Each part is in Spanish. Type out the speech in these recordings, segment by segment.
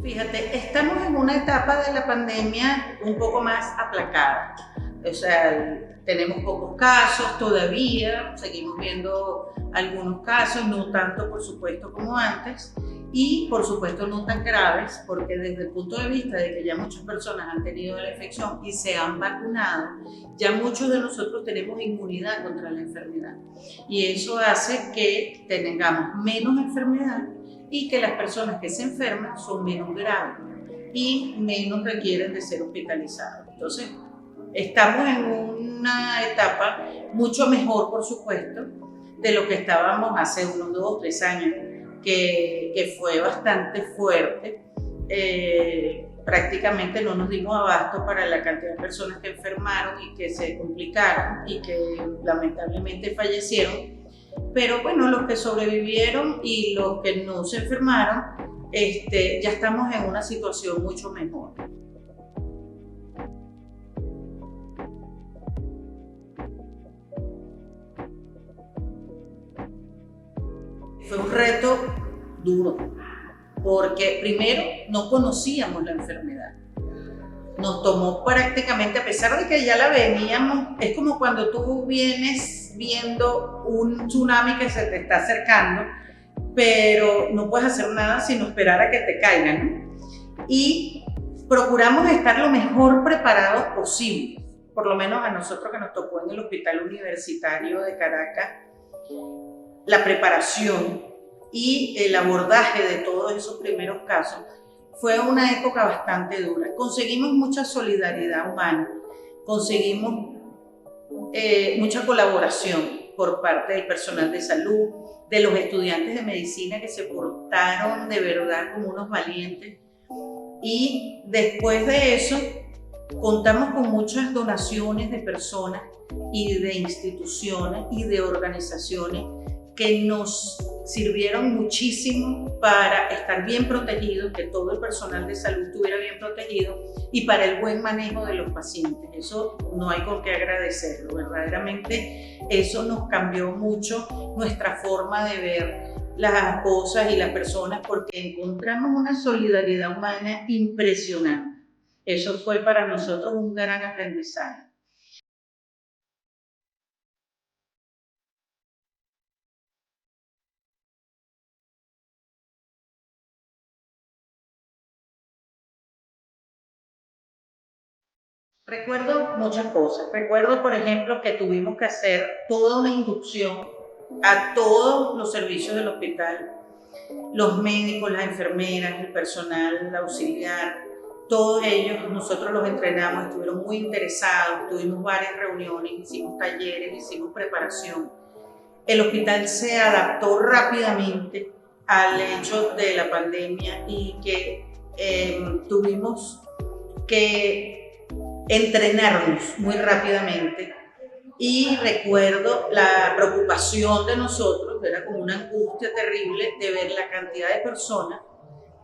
Fíjate, estamos en una etapa de la pandemia un poco más aplacada. O sea, tenemos pocos casos todavía, seguimos viendo algunos casos, no tanto por supuesto como antes, y por supuesto no tan graves, porque desde el punto de vista de que ya muchas personas han tenido la infección y se han vacunado, ya muchos de nosotros tenemos inmunidad contra la enfermedad. Y eso hace que tengamos menos enfermedad y que las personas que se enferman son menos graves y menos requieren de ser hospitalizados. Entonces, estamos en una etapa mucho mejor, por supuesto, de lo que estábamos hace unos 2 o 3 años, que fue bastante fuerte. Prácticamente no nos dimos abasto para la cantidad de personas que enfermaron y que se complicaron y que lamentablemente fallecieron. Pero bueno, los que sobrevivieron y los que no se enfermaron, ya estamos en una situación mucho mejor. Fue un reto duro, porque primero no conocíamos la enfermedad. Nos tomó prácticamente, a pesar de que ya la veníamos, es como cuando tú vienes viendo un tsunami que se te está acercando, pero no puedes hacer nada sino esperar a que te caiga, ¿no? Y procuramos estar lo mejor preparados posible, por lo menos a nosotros que nos tocó en el Hospital Universitario de Caracas, la preparación y el abordaje de todos esos primeros casos. Fue una época bastante dura. Conseguimos mucha solidaridad humana, conseguimos mucha colaboración por parte del personal de salud, de los estudiantes de medicina que se portaron de verdad como unos valientes. Y después de eso, contamos con muchas donaciones de personas y de instituciones y de organizaciones que nos sirvieron muchísimo para estar bien protegidos, que todo el personal de salud estuviera bien protegido y para el buen manejo de los pacientes. Eso no hay con qué agradecerlo, verdaderamente eso nos cambió mucho nuestra forma de ver las cosas y las personas, porque encontramos una solidaridad humana impresionante. Eso fue para nosotros un gran aprendizaje. Recuerdo muchas cosas. Recuerdo, por ejemplo, que tuvimos que hacer toda una inducción a todos los servicios del hospital, los médicos, las enfermeras, el personal auxiliar, todos ellos, nosotros los entrenamos, estuvieron muy interesados, tuvimos varias reuniones, hicimos talleres, hicimos preparación. El hospital se adaptó rápidamente al hecho de la pandemia y que tuvimos que entrenarnos muy rápidamente. Y recuerdo la preocupación de nosotros, era como una angustia terrible de ver la cantidad de personas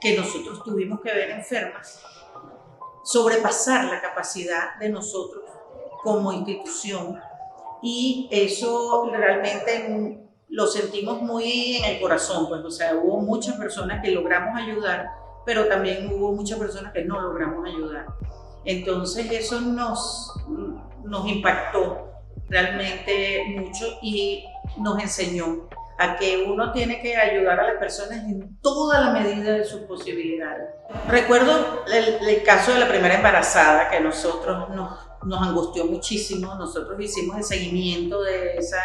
que nosotros tuvimos que ver enfermas, sobrepasar la capacidad de nosotros como institución. Y eso realmente lo sentimos muy en el corazón, pues, o sea, hubo muchas personas que logramos ayudar, pero también hubo muchas personas que no logramos ayudar. Entonces eso nos impactó realmente mucho y nos enseñó a que uno tiene que ayudar a las personas en toda la medida de sus posibilidades. Recuerdo el caso de la primera embarazada, que a nosotros nos angustió muchísimo. Nosotros hicimos el seguimiento de esa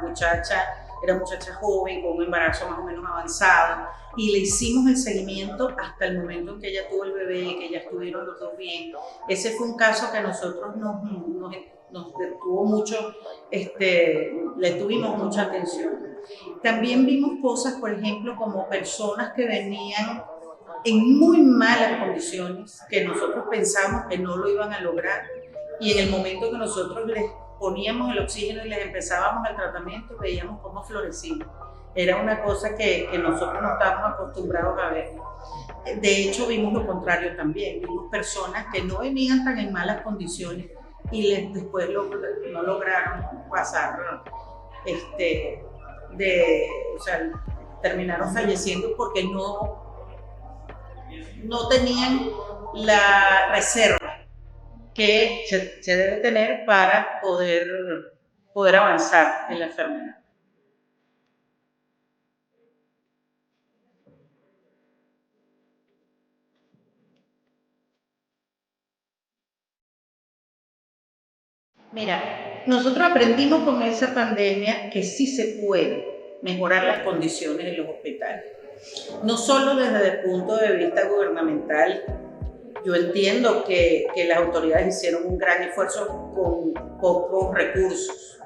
muchacha, era muchacha joven con un embarazo más o menos avanzado, y le hicimos el seguimiento hasta el momento en que ella tuvo el bebé, que ya estuvieron los dos bien. Ese fue un caso que a nosotros nos detuvo mucho, le tuvimos mucha atención. También vimos cosas, por ejemplo, como personas que venían en muy malas condiciones, que nosotros pensamos que no lo iban a lograr, y en el momento que nosotros les poníamos el oxígeno y les empezábamos el tratamiento, veíamos cómo florecían. Era una cosa que nosotros no estábamos acostumbrados a ver. De hecho, vimos lo contrario también. Vimos personas que no venían tan en malas condiciones y después no lograron pasar, o sea, terminaron falleciendo porque no no tenían la reserva que se debe tener para poder avanzar en la enfermedad. Mira, nosotros aprendimos con esa pandemia que sí se puede mejorar las condiciones en los hospitales. No solo desde el punto de vista gubernamental, yo entiendo que las autoridades hicieron un gran esfuerzo con pocos recursos,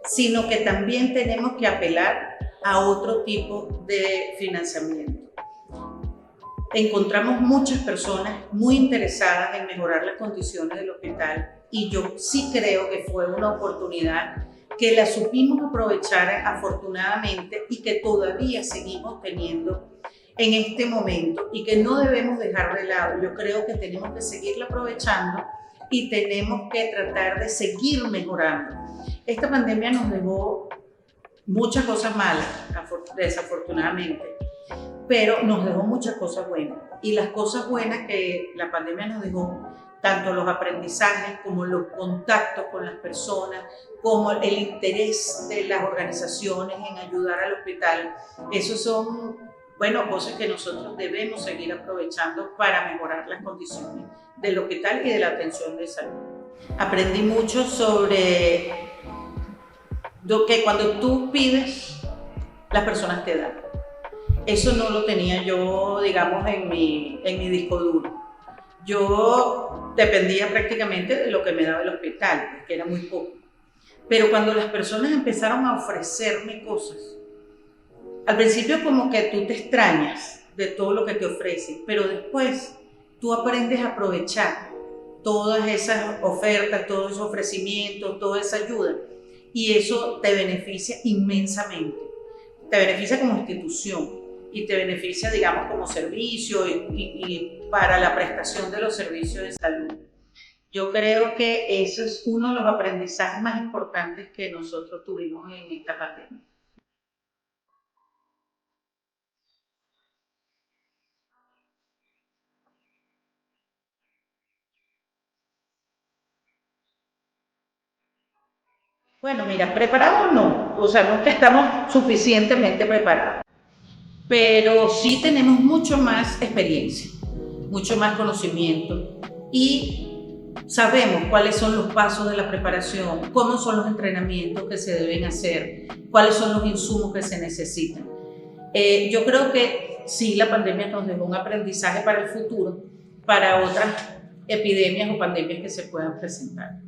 sino que también tenemos que apelar a otro tipo de financiamiento. Encontramos muchas personas muy interesadas en mejorar las condiciones del hospital y yo sí creo que fue una oportunidad que la supimos aprovechar afortunadamente y que todavía seguimos teniendo en este momento y que no debemos dejar de lado. Yo creo que tenemos que seguirla aprovechando y tenemos que tratar de seguir mejorando. Esta pandemia nos dejó muchas cosas malas, desafortunadamente, pero nos dejó muchas cosas buenas. Y las cosas buenas que la pandemia nos dejó, tanto los aprendizajes como los contactos con las personas, como el interés de las organizaciones en ayudar al hospital, esos son, bueno, cosas que nosotros debemos seguir aprovechando para mejorar las condiciones del hospital y de la atención de salud. Aprendí mucho sobre lo que cuando tú pides, las personas te dan. Eso no lo tenía yo, digamos, en mi disco duro. Yo dependía prácticamente de lo que me daba el hospital, que era muy poco. Pero cuando las personas empezaron a ofrecerme cosas, al principio como que tú te extrañas de todo lo que te ofrecen, pero después tú aprendes a aprovechar todas esas ofertas, todos esos ofrecimientos, toda esa ayuda, y eso te beneficia inmensamente. Te beneficia como institución y te beneficia, digamos, como servicio y para la prestación de los servicios de salud. Yo creo que eso es uno de los aprendizajes más importantes que nosotros tuvimos en esta pandemia. Bueno, mira, preparados no, o sea, no que estamos suficientemente preparados, pero sí tenemos mucho más experiencia, mucho más conocimiento y sabemos cuáles son los pasos de la preparación, cómo son los entrenamientos que se deben hacer, cuáles son los insumos que se necesitan. Yo creo que sí, la pandemia nos dejó un aprendizaje para el futuro, para otras epidemias o pandemias que se puedan presentar.